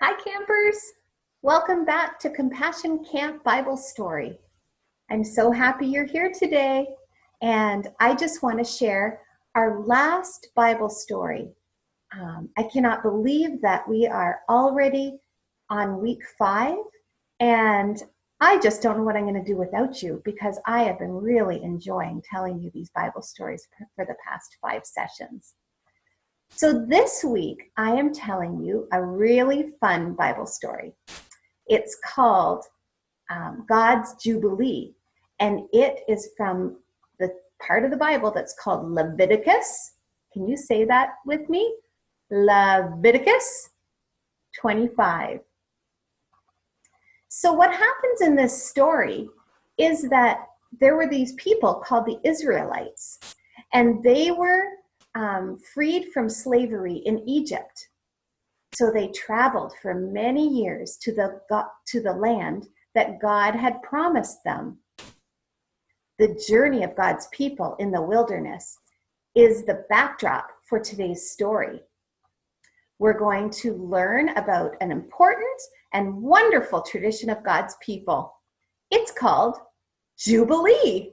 Hi, campers. Welcome back to Compassion Camp Bible Story. I'm so happy you're here today, and I just want to share our last Bible story. I cannot believe that we are already on week 5, and I just don't know what I'm going to do without you because I have been really enjoying telling you these Bible stories for the past 5 sessions. So this week, I am telling you a really fun Bible story. It's called God's Jubilee, and it is from the part of the Bible that's called Leviticus. Can you say that with me? Leviticus 25. So what happens in this story is that there were these people called the Israelites, and they were freed from slavery in Egypt. So they traveled for many years to the land that God had promised them. The journey of God's people in the wilderness is the backdrop for today's story. We're going to learn about an important and wonderful tradition of God's people. It's called Jubilee.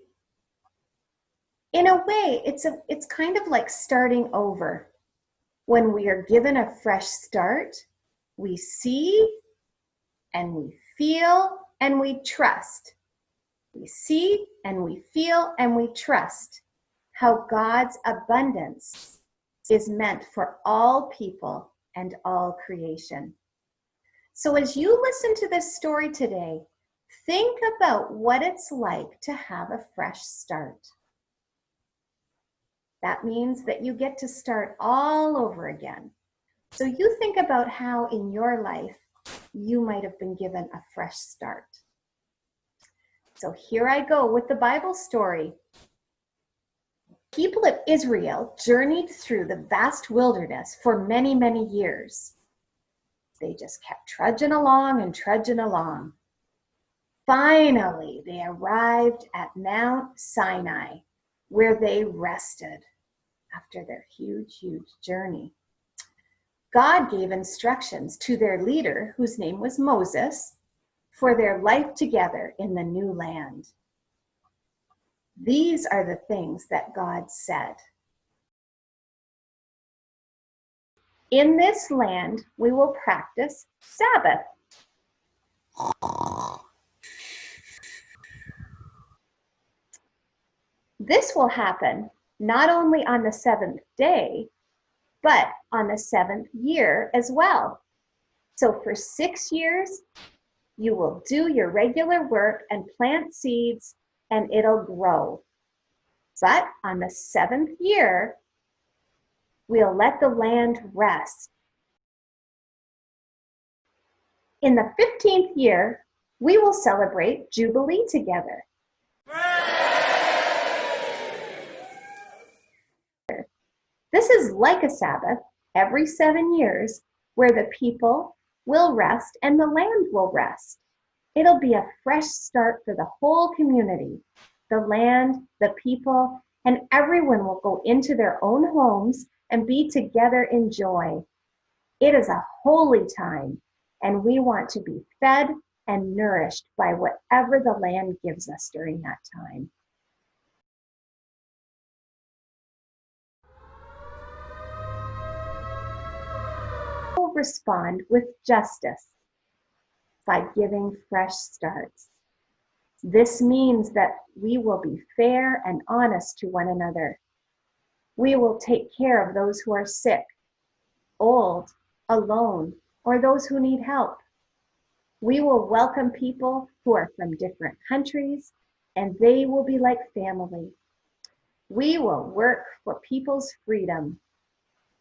In a way, it's kind of like starting over. When we are given a fresh start, we see and we feel and we trust. We see and we feel and we trust how God's abundance is meant for all people and all creation. So as you listen to this story today, think about what it's like to have a fresh start. That means that you get to start all over again. So you think about how in your life you might have been given a fresh start. So here I go with the Bible story. People of Israel journeyed through the vast wilderness for many, many years. They just kept trudging along and trudging along. Finally, they arrived at Mount Sinai, where they rested after their huge journey. God gave instructions to their leader, whose name was Moses, for their life together in the new land. These are the things that God said. In this land, we will practice Sabbath. This will happen not only on the 7th day, but on the 7th year as well. So for 6 years, you will do your regular work and plant seeds, and it'll grow. But on the 7th year, we'll let the land rest. In the 15th year, we will celebrate Jubilee together. This is like a Sabbath every 7 years where the people will rest and the land will rest. It'll be a fresh start for the whole community. The land, the people, and everyone will go into their own homes and be together in joy. It is a holy time, and we want to be fed and nourished by whatever the land gives us during that time. We'll respond with justice by giving fresh starts. This means that we will be fair and honest to one another. We will take care of those who are sick, old, alone, or those who need help. We will welcome people who are from different countries, and they will be like family. We will work for people's freedom.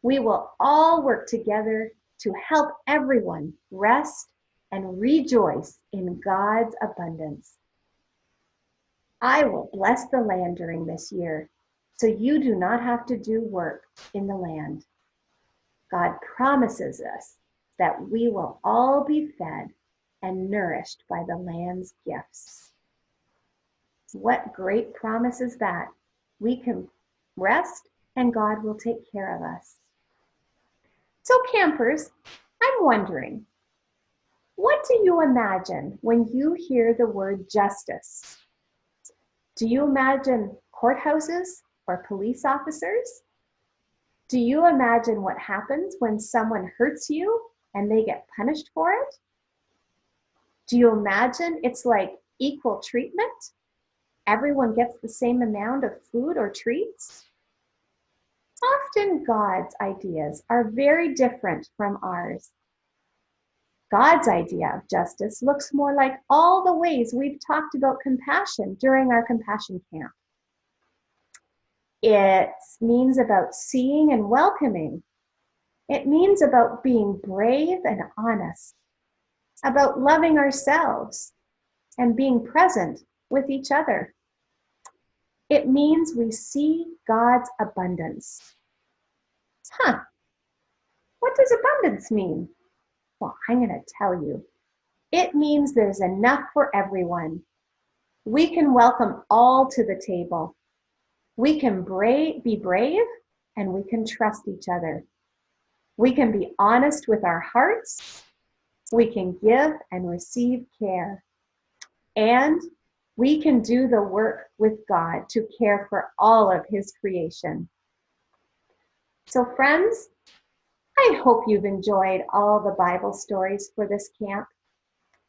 We will all work together to help everyone rest and rejoice in God's abundance. I will bless the land during this year, so you do not have to do work in the land. God promises us that we will all be fed and nourished by the land's gifts. What great promise is that? We can rest and God will take care of us. So campers, I'm wondering, What do you imagine when you hear the word justice? Do you imagine courthouses or police officers? Do you imagine what happens when someone hurts you and they get punished for it? Do you imagine it's like equal treatment? Everyone gets the same amount of food or treats? Often God's ideas are very different from ours. God's idea of justice looks more like all the ways we've talked about compassion during our compassion camp. It means about seeing and welcoming. It means about being brave and honest, about loving ourselves and being present with each other. It means we see God's abundance. What does abundance mean? Well, I'm going to tell you. It means there's enough for everyone. We can welcome all to the table. We can be brave and we can trust each other. We can be honest with our hearts. We can give and receive care. And we can do the work with God to care for all of His creation. So friends, I hope you've enjoyed all the Bible stories for this camp.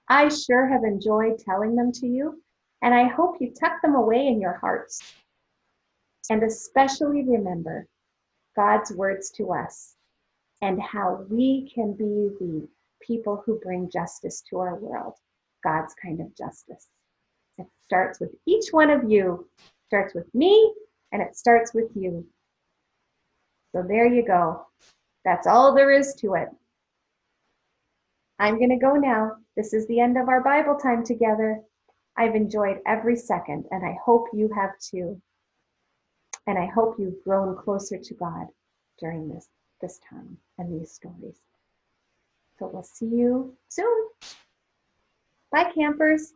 I sure have enjoyed telling them to you, and I hope you tuck them away in your hearts. And especially remember God's words to us and how we can be the people who bring justice to our world, God's kind of justice. It starts with each one of you. It starts with me, and it starts with you. So there you go. That's all there is to it. I'm going to go now. This is the end of our Bible time together. I've enjoyed every second, and I hope you have too. And I hope you've grown closer to God during this time and these stories. So we'll see you soon. Bye, campers.